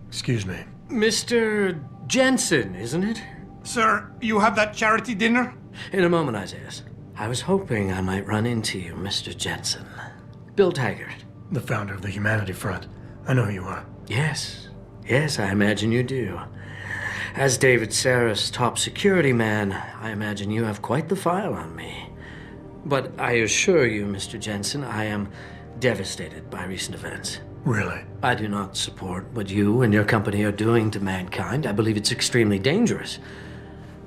Excuse me. Mr. Jensen, isn't it? Sir, you have that charity dinner? In a moment, Isaiah. I was hoping I might run into you, Mr. Jensen. Bill Taggart. The founder of the Humanity Front. I know who you are. Yes. Yes, I imagine you do. As David Sarris' top security man, I imagine you have quite the file on me. But I assure you, Mr. Jensen, I am devastated by recent events. Really? I do not support what you and your company are doing to mankind. I believe it's extremely dangerous.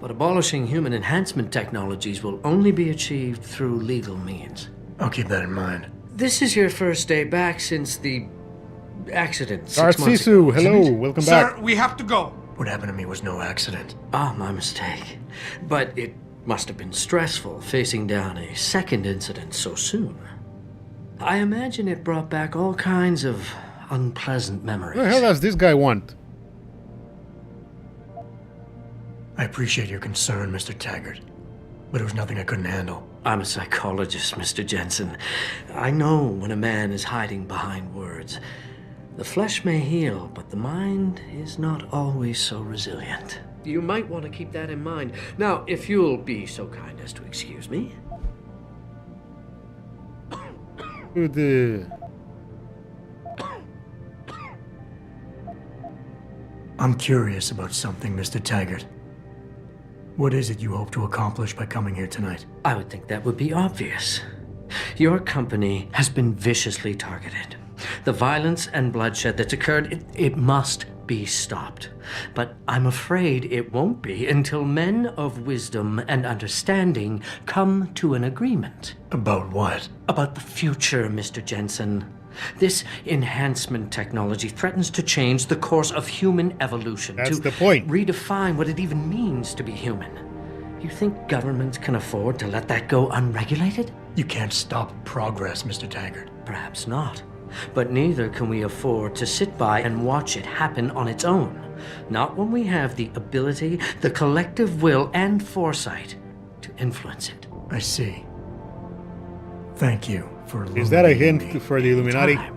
But abolishing human enhancement technologies will only be achieved through legal means. I'll keep that in mind. This is your first day back since the accident 6 months Sisu, ago, hello, isn't it? welcome back. Sir, we have to go. What happened to me was no accident. Ah, my mistake. But it must have been stressful facing down a second incident so soon. I imagine it brought back all kinds of unpleasant memories. What the hell does this guy want? I appreciate your concern, Mr. Taggart. But it was nothing I couldn't handle. I'm a psychologist, Mr. Jensen. I know when a man is hiding behind words. The flesh may heal, but the mind is not always so resilient. You might want to keep that in mind. Now, if you'll be so kind as to excuse me. I'm curious about something, Mr. Taggart. What is it you hope to accomplish by coming here tonight? I would think that would be obvious. Your company has been viciously targeted. The violence and bloodshed that's occurred, it must be stopped. But I'm afraid it won't be until men of wisdom and understanding come to an agreement. About what? About the future, Mr. Jensen. This enhancement technology threatens to change the course of human evolution. That's to the point. redefine what it even means to be human. You think governments can afford to let that go unregulated? You can't stop progress, Mr. Taggart. Perhaps not. But neither can we afford to sit by and watch it happen on its own. Not when we have the ability, the collective will, and foresight to influence it. I see. Thank you for Is that a illuminating hint me. for the Illuminati? Time.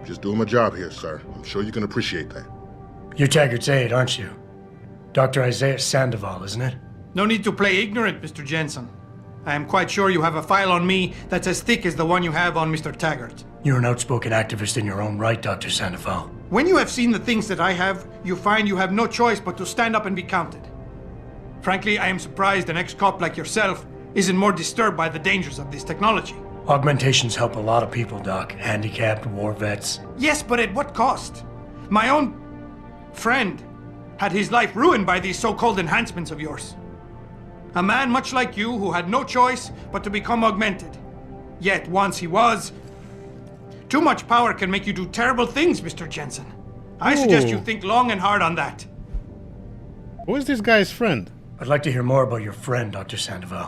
Just doing my job here, sir. I'm sure you can appreciate that. You're Taggart's aide, aren't you? Dr. Isaiah Sandoval, isn't it? No need to play ignorant, Mr. Jensen. I am quite sure you have a file on me that's as thick as the one you have on Mr. Taggart. You're an outspoken activist in your own right, Dr. Sandoval. When you have seen the things that I have, you find you have no choice but to stand up and be counted. Frankly, I am surprised an ex-cop like yourself isn't more disturbed by the dangers of this technology. Augmentations help a lot of people, Doc. Handicapped, war vets. Yes, but at what cost? My own friend had his life ruined by these so-called enhancements of yours. A man much like you who had no choice but to become augmented. Yet once he was, too much power can make you do terrible things, Mr. Jensen. I suggest you think long and hard on that. Who is this guy's friend? I'd like to hear more about your friend, Dr. Sandoval.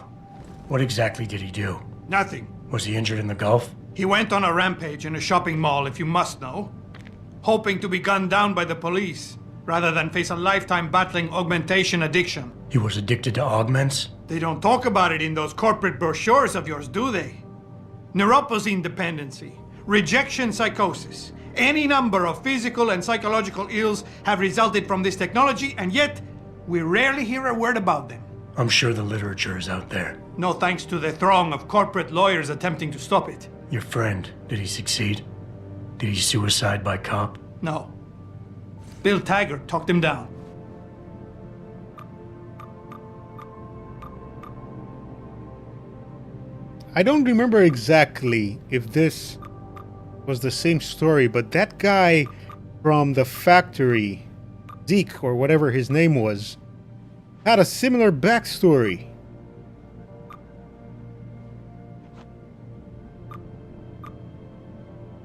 What exactly did he do? Nothing. Was he injured in the Gulf? He went on a rampage in a shopping mall, if you must know, hoping to be gunned down by the police, rather than face a lifetime battling augmentation addiction. He was addicted to augments? They don't talk about it in those corporate brochures of yours, do they? Neuroposine dependency, rejection psychosis, any number of physical and psychological ills have resulted from this technology, and yet we rarely hear a word about them. I'm sure the literature is out there. No thanks to the throng of corporate lawyers attempting to stop it. Your friend, did he succeed? Did he suicide by cop? No. Bill Taggart talked him down. I don't remember exactly if this was the same story, but that guy from the factory, Zeke, or whatever his name was, had a similar backstory.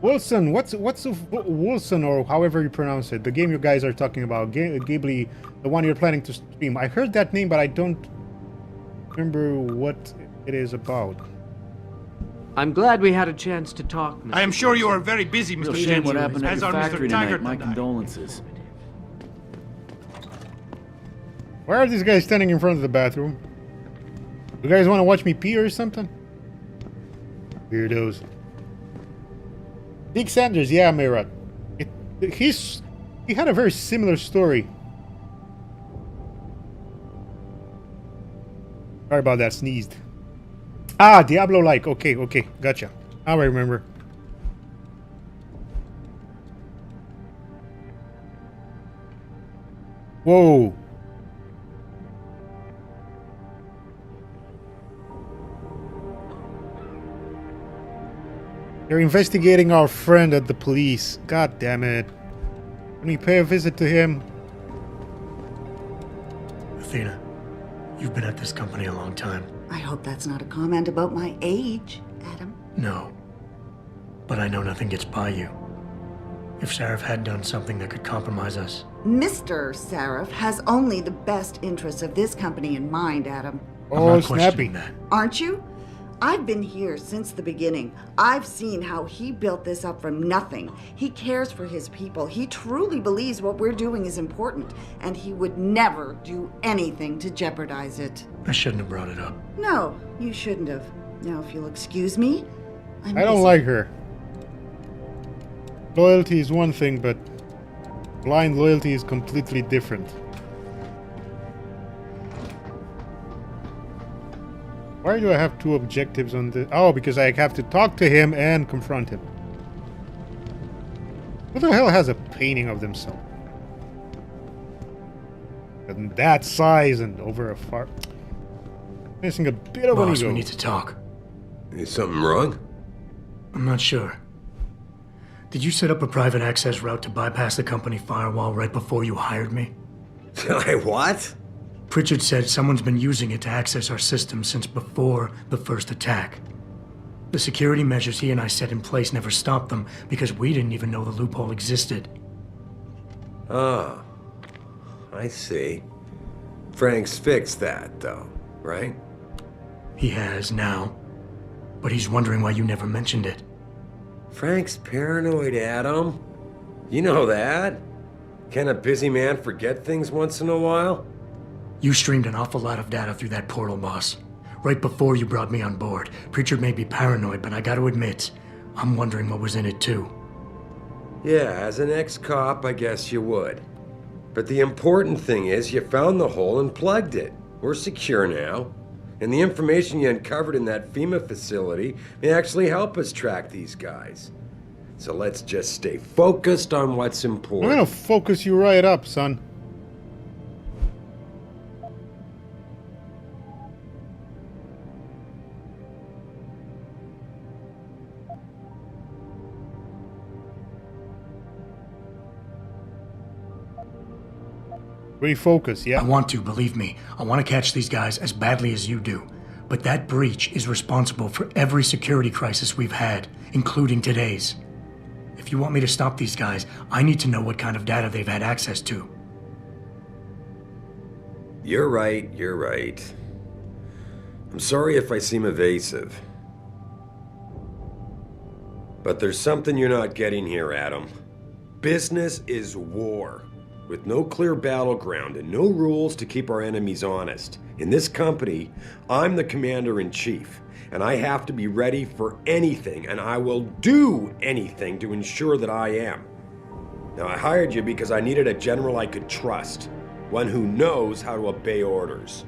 Wilson, what's Wilson, or however you pronounce it, the game you guys are talking about, Ghibli, the one you're planning to stream. I heard that name, but I don't remember what it is about. I'm glad we had a chance to talk, Mr. I am sure you are very busy, Mr. Real shame Jensen, what happened at as your are Mr. factory tonight. Taggart My and I. condolences. Why are these guys standing in front of the bathroom? You guys want to watch me pee or something? Weirdos. Dick Sanders, yeah, Mira. He had a very similar story. Sorry about that, sneezed. Ah, Diablo-like. Okay, gotcha. Now I remember. Whoa. They're investigating our friend at the police. God damn it. Can we pay a visit to him? Athena, you've been at this company a long time. I hope that's not a comment about my age, Adam. No. But I know nothing gets by you. If Sarif had done something that could compromise us. Mr. Sarif has only the best interests of this company in mind, Adam. I'm Oh, not snappy. questioning that. Aren't you? I've been here since the beginning. I've seen how he built this up from nothing. He cares for his people. He truly believes what we're doing is important, and he would never do anything to jeopardize it. I shouldn't have brought it up. No, you shouldn't have. Now, if you'll excuse me, I'm I don't busy. like her. Loyalty is one thing, but blind loyalty is completely different. Why do I have two objectives on this? Oh, because I have to talk to him and confront him. Who the hell has a painting of themselves? And that size and over a far... Missing a bit of an Boss, ego. we need to talk. Is something wrong? I'm not sure. Did you set up a private access route to bypass the company firewall right before you hired me? What? Pritchard said someone's been using it to access our system since before the first attack. The security measures he and I set in place never stopped them because we didn't even know the loophole existed. Oh, I see. Frank's fixed that, though, right? He has now, but he's wondering why you never mentioned it. Frank's paranoid, Adam. You know that. Can a busy man forget things once in a while? You streamed an awful lot of data through that portal, boss. Right before you brought me on board. Pritchard may be paranoid, but I gotta admit, I'm wondering what was in it too. Yeah, as an ex-cop, I guess you would. But the important thing is you found the hole and plugged it. We're secure now. And the information you uncovered in that FEMA facility may actually help us track these guys. So let's just stay focused on what's I'm important. gonna focus you right up, son. Refocus, I yeah. want to, believe me. I want to catch these guys as badly as you do. But that breach is responsible for every security crisis we've had, including today's. If you want me to stop these guys, I need to know what kind of data they've had access to. You're right. I'm sorry if I seem evasive. But there's something you're not getting here, Adam. Business is war, with no clear battleground and no rules to keep our enemies honest. In this company, I'm the commander-in-chief, and I have to be ready for anything, and I will do anything to ensure that I am. Now, I hired you because I needed a general I could trust, one who knows how to obey orders.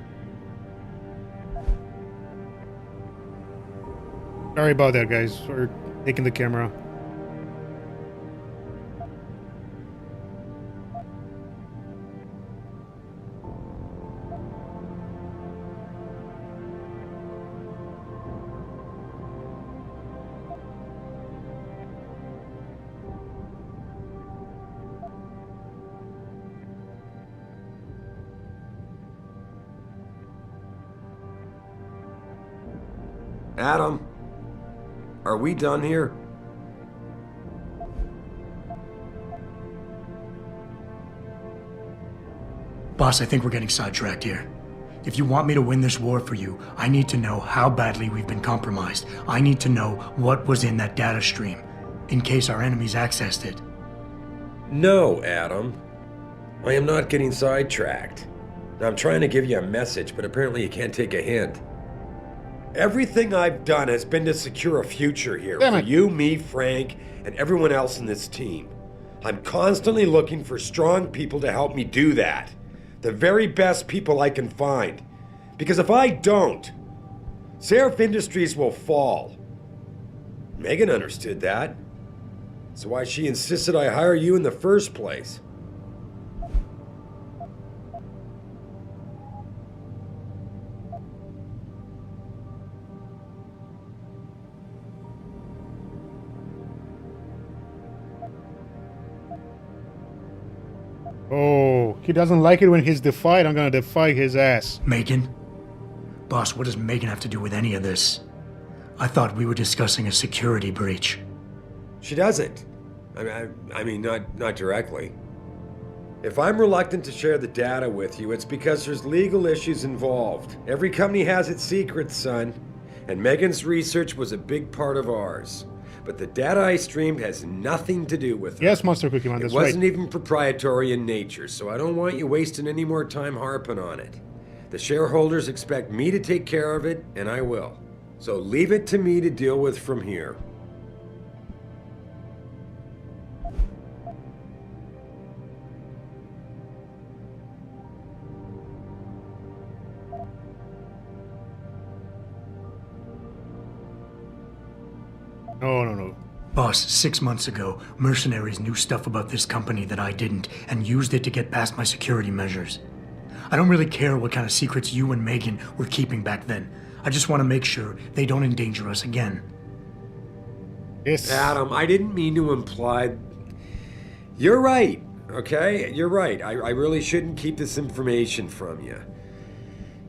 Sorry about that, guys. We're taking the camera. Adam, are we done here? Boss, I think we're getting sidetracked here. If you want me to win this war for you, I need to know how badly we've been compromised. I need to know what was in that data stream, in case our enemies accessed it. No, Adam. I am not getting sidetracked. I'm trying to give you a message, but apparently you can't take a hint. Everything I've done has been to secure a future here Damn for it. you, me, Frank, and everyone else in this team. I'm constantly looking for strong people to help me do that. The very best people I can find. Because if I don't, Seraph Industries will fall. Megan understood that. That's why she insisted I hire you in the first place. Oh, he doesn't like it when he's defied. I'm gonna defy his ass. Megan? Boss, what does Megan have to do with any of this? I thought we were discussing a security breach. She doesn't. I mean, not directly. If I'm reluctant to share the data with you, it's because there's legal issues involved. Every company has its secrets, son. And Megan's research was a big part of ours. But the data I streamed has nothing to do with her. Yes, Monster Cookie Man, It that's wasn't right. even proprietary in nature, so I don't want you wasting any more time harping on it. The shareholders expect me to take care of it, and I will. So leave it to me to deal with from here. No. Boss, 6 months ago, mercenaries knew stuff about this company that I didn't and used it to get past my security measures. I don't really care what kind of secrets you and Megan were keeping back then. I just want to make sure they don't endanger us again. Yes. Adam, I didn't mean to imply... You're right, okay? You're right. I really shouldn't keep this information from you.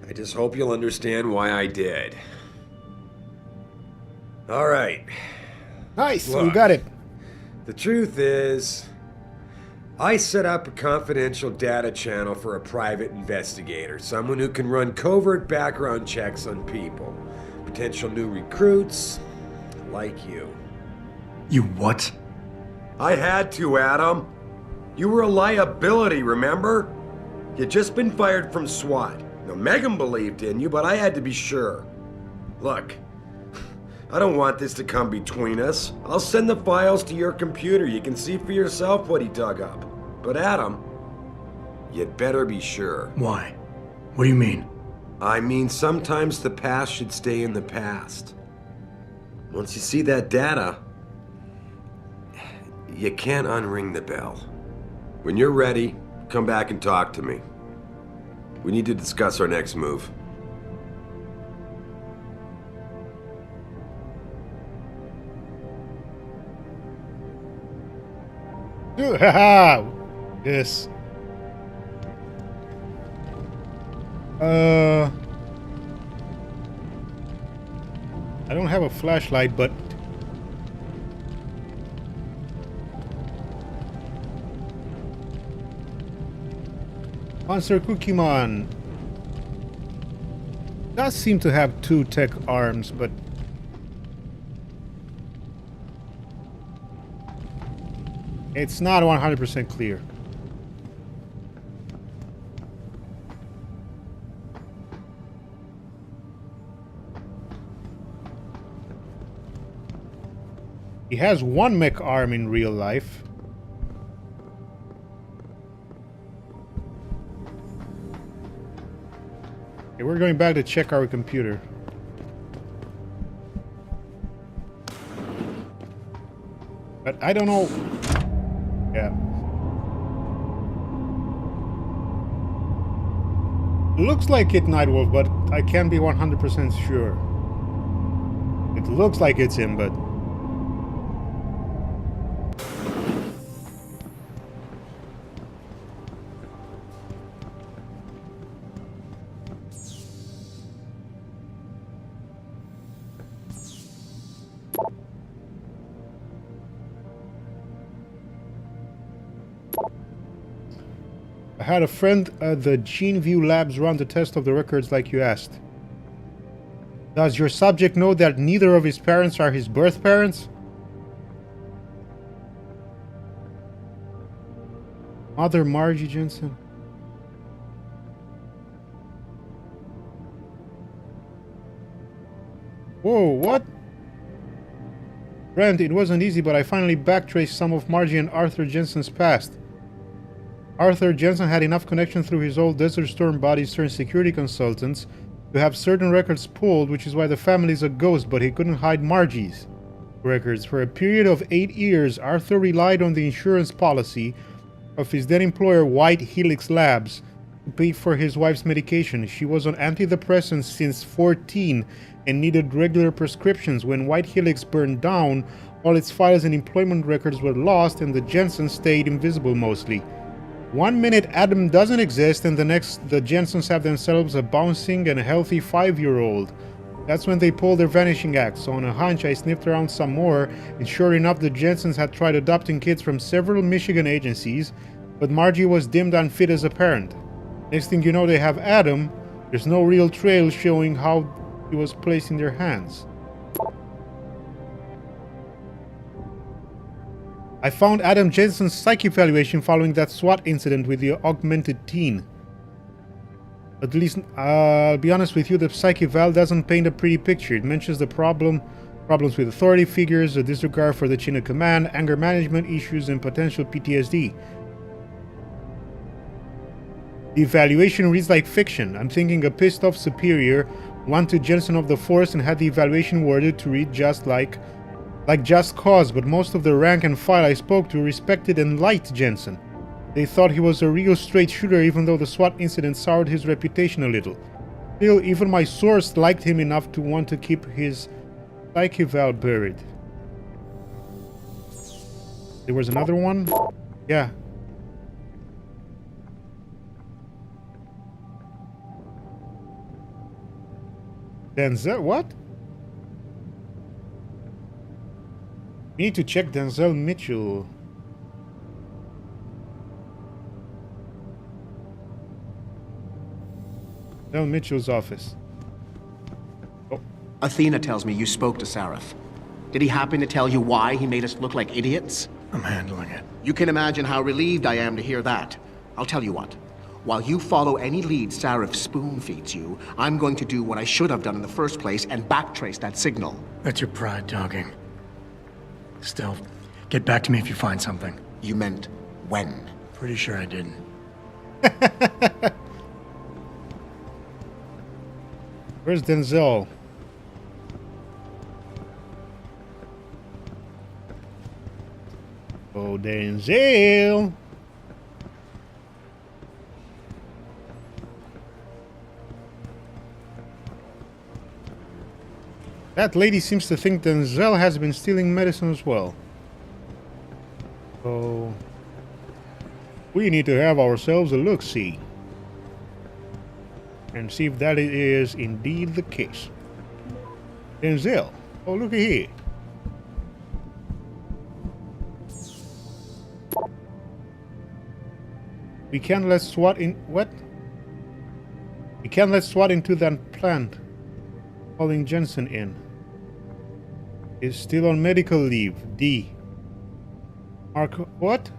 I just hope you'll understand why I did. All right. Nice, you Look. got it. The truth is, I set up a confidential data channel for a private investigator, someone who can run covert background checks on people, potential new recruits, like you. You what? I had to, Adam. You were a liability, remember? You'd just been fired from SWAT. Now, Megan believed in you, but I had to be sure. Look, I don't want this to come between us. I'll send the files to your computer. You can see for yourself what he dug up. But Adam, you'd better be sure. Why? What do you mean? I mean, sometimes the past should stay in the past. Once you see that data, you can't unring the bell. When you're ready, come back and talk to me. We need to discuss our next move. Haha! Yes. I don't have a flashlight, but Monster Cookie Man does seem to have 2 tech arms, but it's not 100% clear. He has 1 mech arm in real life. Okay, we're going back to check our computer. But I don't know. Yeah. Looks like it, Nightwolf, but I can't be 100% sure. It looks like it's him, but... I had a friend at the GeneView Labs run the test of the records like you asked. Does your subject know that neither of his parents are his birth parents? Mother Margie Jensen. Whoa, what? Brent, it wasn't easy, but I finally backtraced some of Margie and Arthur Jensen's past. Arthur Jensen had enough connection through his old Desert Storm buddies turned security consultants to have certain records pulled, which is why the family's a ghost, but he couldn't hide Margie's records. For a period of 8 years, Arthur relied on the insurance policy of his then employer, White Helix Labs, to pay for his wife's medication. She was on antidepressants since 14 and needed regular prescriptions. When White Helix burned down, all its files and employment records were lost, and the Jensens stayed invisible mostly. 1 minute Adam doesn't exist, and the next the Jensens have themselves a bouncing and healthy 5-year-old. That's when they pulled their vanishing act. So on a hunch, I sniffed around some more, and sure enough, the Jensens had tried adopting kids from several Michigan agencies, but Margie was deemed unfit as a parent. Next thing you know, they have Adam. There's no real trail showing how he was placed in their hands. I found Adam Jensen's psych evaluation following that SWAT incident with the augmented teen. At least, I'll be honest with you, the psych eval doesn't paint a pretty picture. It mentions the problems with authority figures, a disregard for the chain of command, anger management issues, and potential PTSD. The evaluation reads like fiction. I'm thinking a pissed off superior wanted Jensen off the force and had the evaluation worded to read just like just cause, but most of the rank and file I spoke to respected and liked Jensen. They thought he was a real straight shooter, even though the SWAT incident soured his reputation a little. Still, even my source liked him enough to want to keep his psych eval buried. There was another one? Yeah. Denzel? What? We need to check Denzel Mitchell. Denzel Mitchell's office. Oh. Athena tells me you spoke to Sarif. Did he happen to tell you why he made us look like idiots? I'm handling it. You can imagine how relieved I am to hear that. I'll tell you what. While you follow any lead Sarif spoon-feeds you, I'm going to do what I should have done in the first place and backtrace that signal. That's your pride talking. Still, get back to me if you find something. You meant when? Pretty sure I didn't. Where's Denzel? Oh, Denzel! That lady seems to think Denzel has been stealing medicine as well. So we need to have ourselves a look-see and see if that is indeed the case. Denzel, oh look at here. We can't let SWAT in. What? We can't let SWAT into that plant. Calling Jensen in. Is still on medical leave. D. Mark. What?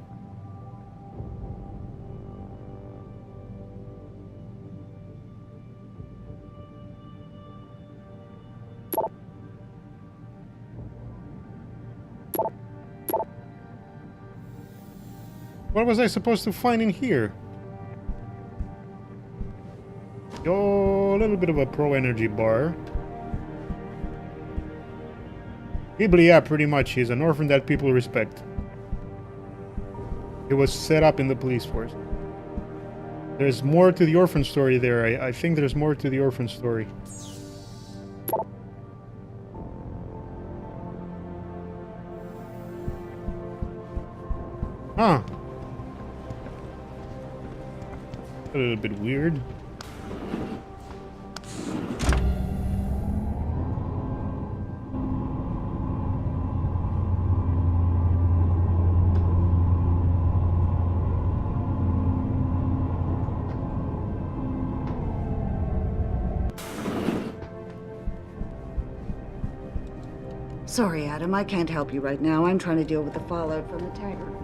What was I supposed to find in here? Oh, a little bit of a pro energy bar. Ghibli, yeah, pretty much. He's an orphan that people respect. He was set up in the police force. There's more to the orphan story there. I think there's more to the orphan story. Huh. A little bit weird. Sorry, Adam, I can't help you right now. I'm trying to deal with the fallout from the Taggart.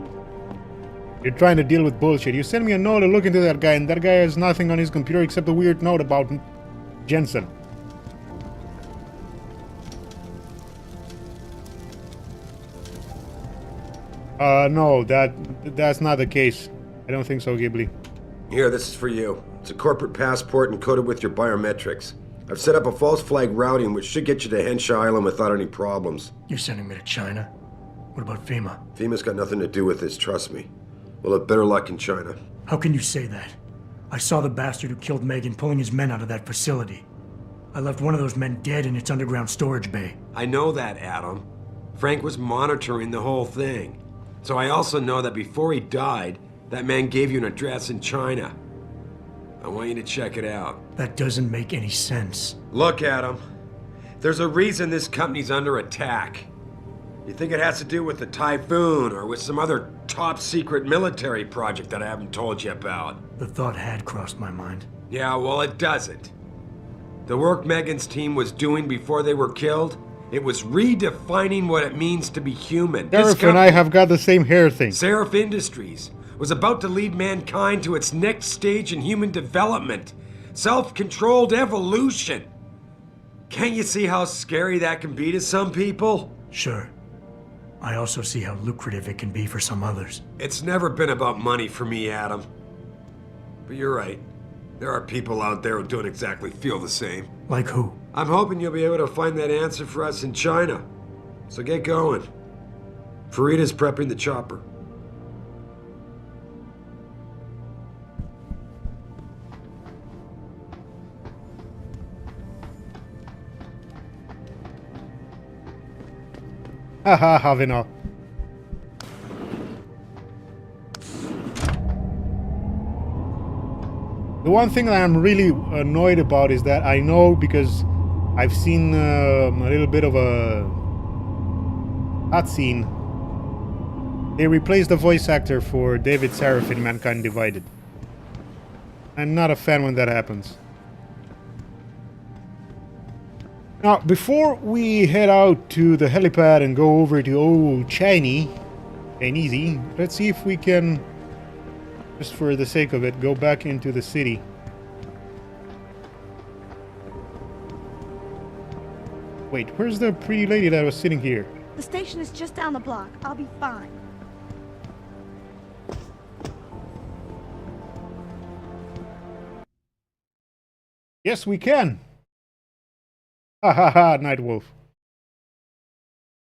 You're trying to deal with bullshit. You sent me a note to look into that guy, and that guy has nothing on his computer except a weird note about Jensen. No, that's not the case. I don't think so, Ghibli. Here, this is for you. It's a corporate passport encoded with your biometrics. I've set up a false flag routing which should get you to Hensha Island without any problems. You're sending me to China? What about FEMA? FEMA's got nothing to do with this, trust me. We'll have better luck in China. How can you say that? I saw the bastard who killed Megan pulling his men out of that facility. I left one of those men dead in its underground storage bay. I know that, Adam. Frank was monitoring the whole thing. So I also know that before he died, that man gave you an address in China. I want you to check it out. That doesn't make any sense. Look, Adam. There's a reason this company's under attack. You think it has to do with the typhoon or with some other top-secret military project that I haven't told you about? The thought had crossed my mind. Yeah, well, it doesn't. The work Megan's team was doing before they were killed, it was redefining what it means to be human. Seraph and I have got the same hair thing. Seraph Industries was about to lead mankind to its next stage in human development. Self-controlled evolution. Can't you see how scary that can be to some people? Sure. I also see how lucrative it can be for some others. It's never been about money for me, Adam. But you're right. There are people out there who don't exactly feel the same. Like who? I'm hoping you'll be able to find that answer for us in China. So get going. Farida's prepping the chopper. Haha, Havina. The one thing that I'm really annoyed about is that I know, because I've seen a little bit of a cutscene. They replaced the voice actor for David Saraf in Mankind Divided. I'm not a fan when that happens. Now, before we head out to the helipad and go over to old Chinese, let's see if we can, just for the sake of it, go back into the city. Wait, where's the pretty lady that was sitting here? The station is just down the block. I'll be fine. Yes, we can. Ha ha ha, Nightwolf.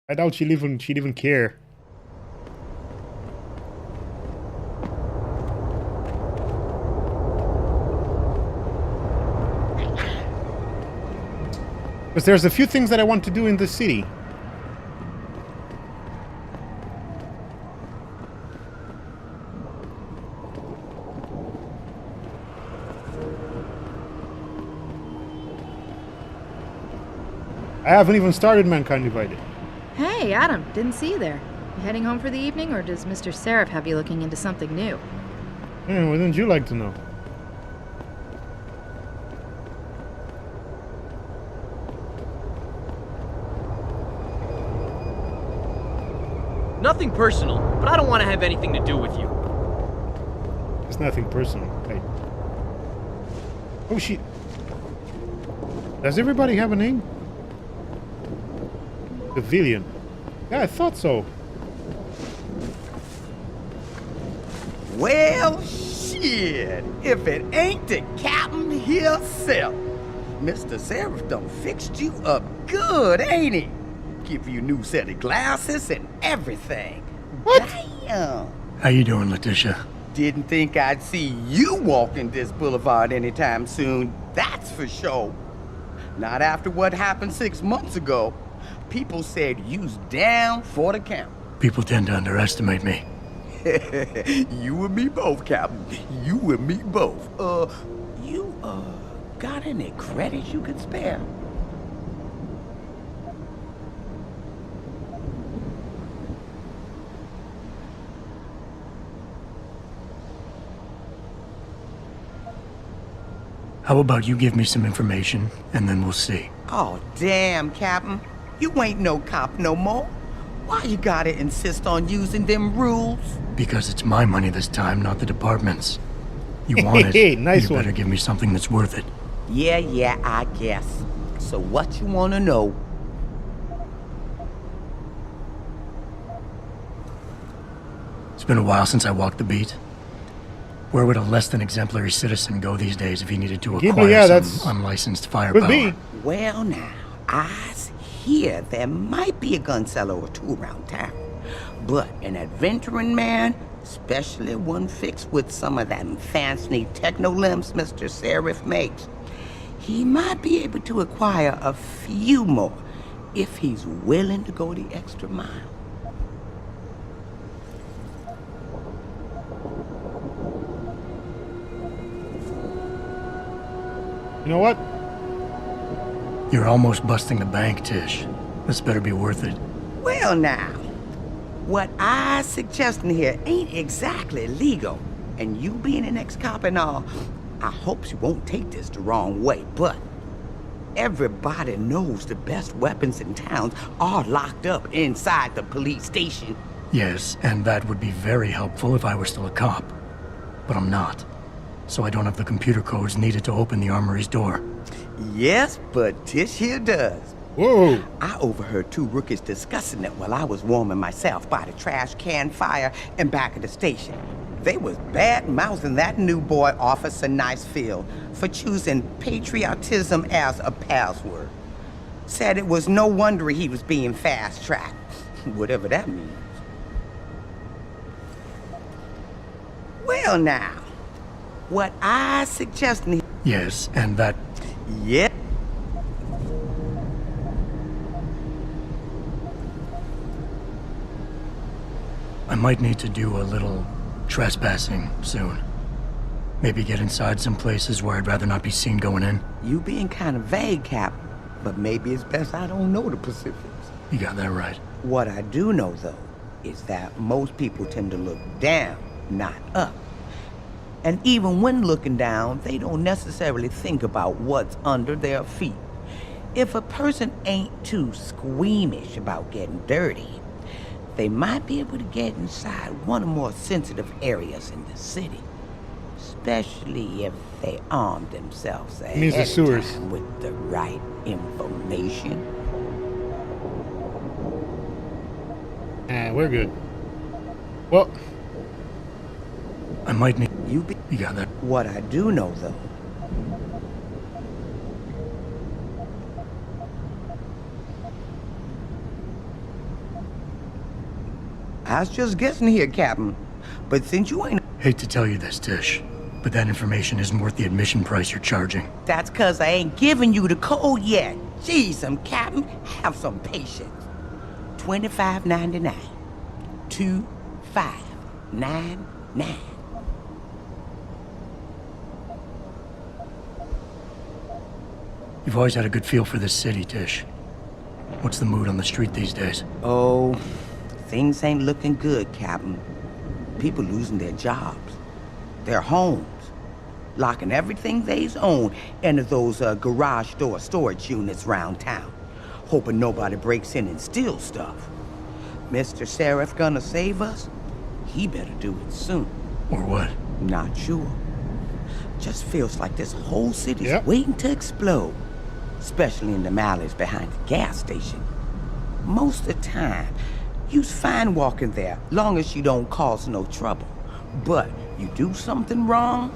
I doubt she'd even care. Because there's a few things that I want to do in the city. I haven't even started Mankind Divided. Hey, Adam, didn't see you there. You heading home for the evening, or does Mr. Seraph have you looking into something new? Yeah, wouldn't you like to know? Nothing personal, but I don't want to have anything to do with you. It's nothing personal. Hey. Oh, she... Does everybody have a name? Pavilion. Yeah, I thought so. Well, shit. If it ain't the captain himself. Mr. Seraph done fixed you up good, ain't he? Give you a new set of glasses and everything. What? Damn. How you doing, Letitia? Didn't think I'd see you walking this boulevard anytime soon, that's for sure. Not after what happened 6 months ago. People said you's down for the count. People tend to underestimate me. You and me both, Captain. You and me both. You got any credits you could spare? How about you give me some information, and then we'll see. Oh, damn, Captain. You ain't no cop no more. Why you gotta insist on using them rules? Because it's my money this time, not the department's. You want it, Hey, nice you one. better give me something that's worth it. Yeah, I guess. So what you wanna know? It's been a while since I walked the beat. Where would a less than exemplary citizen go these days if he needed to acquire some unlicensed firepower? Could be. Well now, I hear there might be a gun seller or two around town. But an adventuring man, especially one fixed with some of them fancy techno limbs Mr. Seraph makes, he might be able to acquire a few more if he's willing to go the extra mile. You know what? You're almost busting the bank, Tish. This better be worth it. Well now, what I suggesting here ain't exactly legal. And you being an ex-cop and all, I hope you won't take this the wrong way, but everybody knows the best weapons in town are locked up inside the police station. Yes, and that would be very helpful if I were still a cop. But I'm not. So I don't have the computer codes needed to open the armory's door. Yes, but Tish here does. Whoa! I overheard two rookies discussing it while I was warming myself by the trash can fire in back of the station. They was bad-mouthing that new boy, Officer Nicefield, for choosing patriotism as a password. Said it was no wonder he was being fast-tracked, whatever that means. Well now, what I suggesting... Yes, and that... Yeah. I might need to do a little trespassing soon. Maybe get inside some places where I'd rather not be seen going in. You being kind of vague, Cap, but maybe it's best I don't know the Pacifics. You got that right. What I do know, though, is that most people tend to look down, not up. And even when looking down, they don't necessarily think about what's under their feet. If a person ain't too squeamish about getting dirty, they might be able to get inside one of the more sensitive areas in the city. Especially if they arm themselves ahead of time with the right information. We're good. Well, I might need... You got that. What I do know, though, I was just guessing here, Captain. But since you ain't... Hate to tell you this, Tish, but that information isn't worth the admission price you're charging. That's 'cause I ain't giving you the code yet. Jeez, Captain, have some patience. $25.99. $25.99. You've always had a good feel for this city, Tish. What's the mood on the street these days? Oh, things ain't looking good, Captain. People losing their jobs, their homes, locking everything they's own into those garage door storage units round town, hoping nobody breaks in and steals stuff. Mr. Seraph gonna save us? He better do it soon. Or what? Not sure. Just feels like this whole city's waiting to explode. Especially in the alleys behind the gas station. Most of the time, you's fine walking there, long as you don't cause no trouble. But you do something wrong,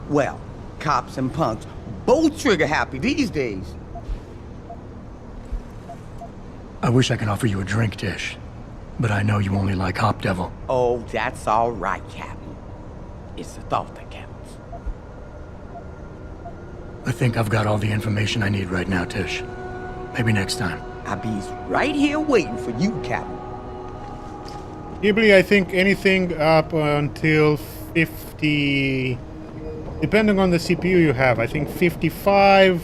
well, cops and punks both trigger happy these days. I wish I could offer you a drink, Tish, but I know you only like Hop Devil. Oh, that's all right, Captain. It's the thought that counts. I think I've got all the information I need right now, Tish. Maybe next time. I'll be right here waiting for you, Captain. Ghibli, I think anything up until 50... Depending on the CPU you have, I think 55...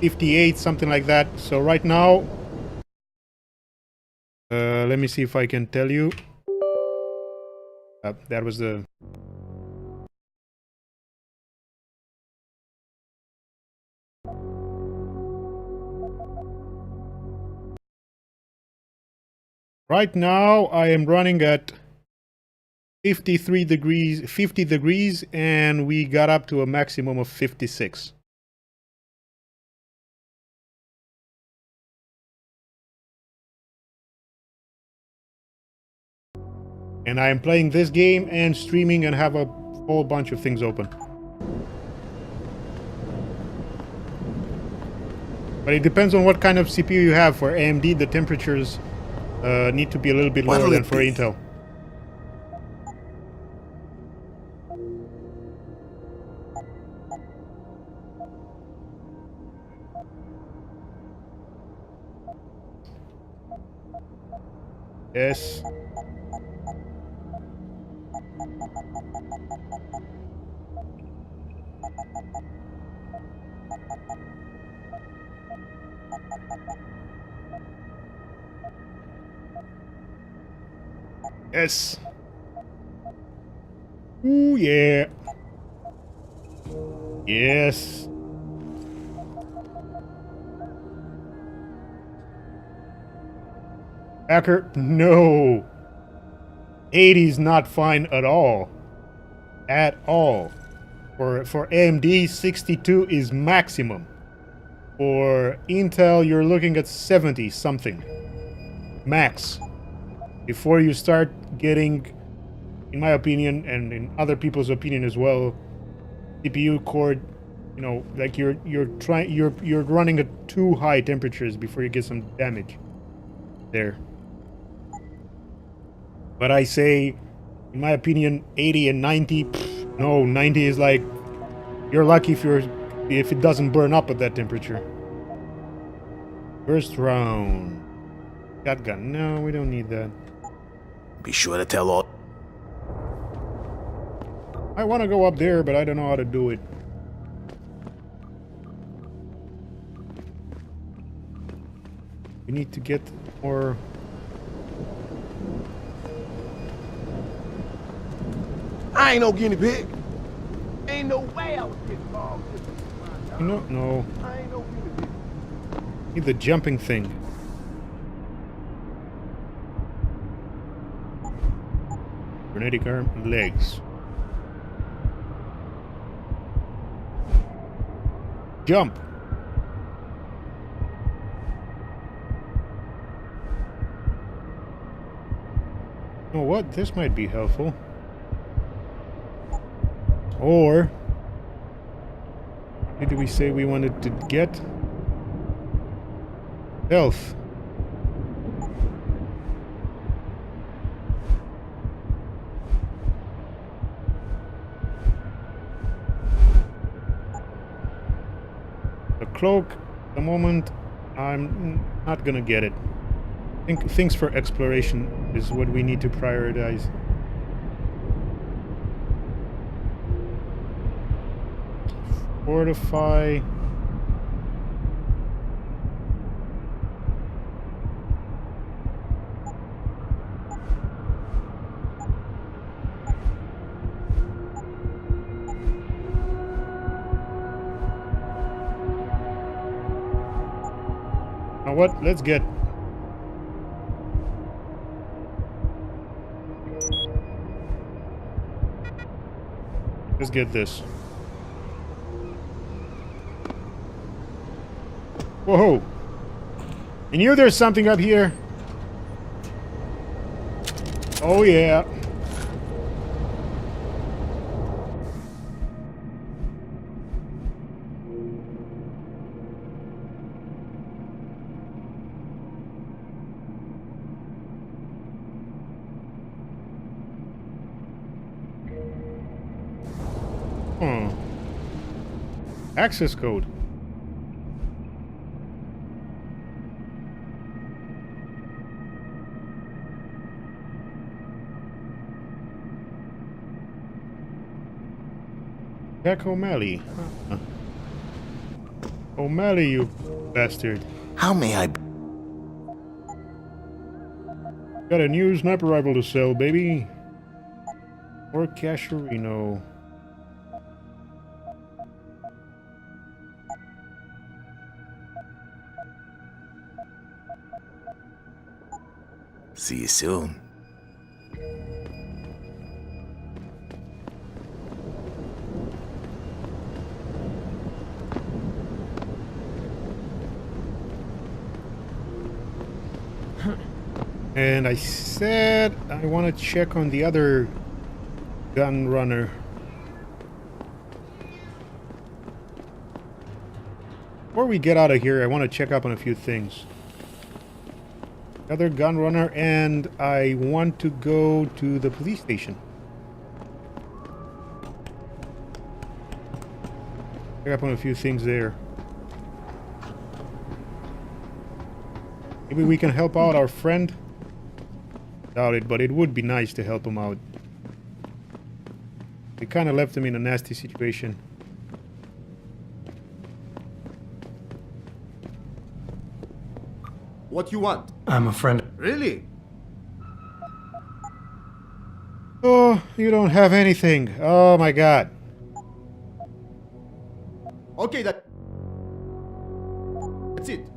58, something like that. So right now... let me see if I can tell you. That was the... Right now, I am running at 50 degrees, and we got up to a maximum of 56. And I am playing this game and streaming and have a whole bunch of things open. But it depends on what kind of CPU you have. For AMD, the temperatures need to be a little bit lower than for Intel. Yes. Yes. Ooh, yeah. Yes. Hacker, no. 80's not fine at all. At all. For AMD, 62 is maximum. For Intel, you're looking at 70 something. Max. Before you start getting, in my opinion, and in other people's opinion as well, CPU core, you know, like you're running at too high temperatures before you get some damage there. But I say, in my opinion, 80 and 90, no, 90 is like, you're lucky if it doesn't burn up at that temperature. First round. Shotgun, no, we don't need that. Be sure to tell all. I want to go up there, but I don't know how to do it. We need to get more. I ain't no guinea pig. Ain't no way I was getting involved. No. I ain't no guinea pig. Need the jumping thing. Grenadic arm, legs. Jump. You know what? This might be helpful. Or did we say we wanted to get health? The cloak, the moment I'm not gonna get it. I think things for exploration is what we need to prioritize. Fortify. Now what? Let's get. Let's get this. Whoa! You knew there's something up here? Oh yeah. Access code. Jack O'Malley. O'Malley, you bastard. How may I... Got a new sniper rifle to sell, baby. Or Casherino. See you soon. And I said I want to check on the other gun runner. Before we get out of here, I want to check up on a few things. Other gun runner, and I want to go to the police station. Check up on a few things there. Maybe we can help out our friend. Doubt it, but it would be nice to help him out. We kind of left him in a nasty situation. What you want? I'm a friend. Really? Oh, you don't have anything. Oh my god. Okay, that's it.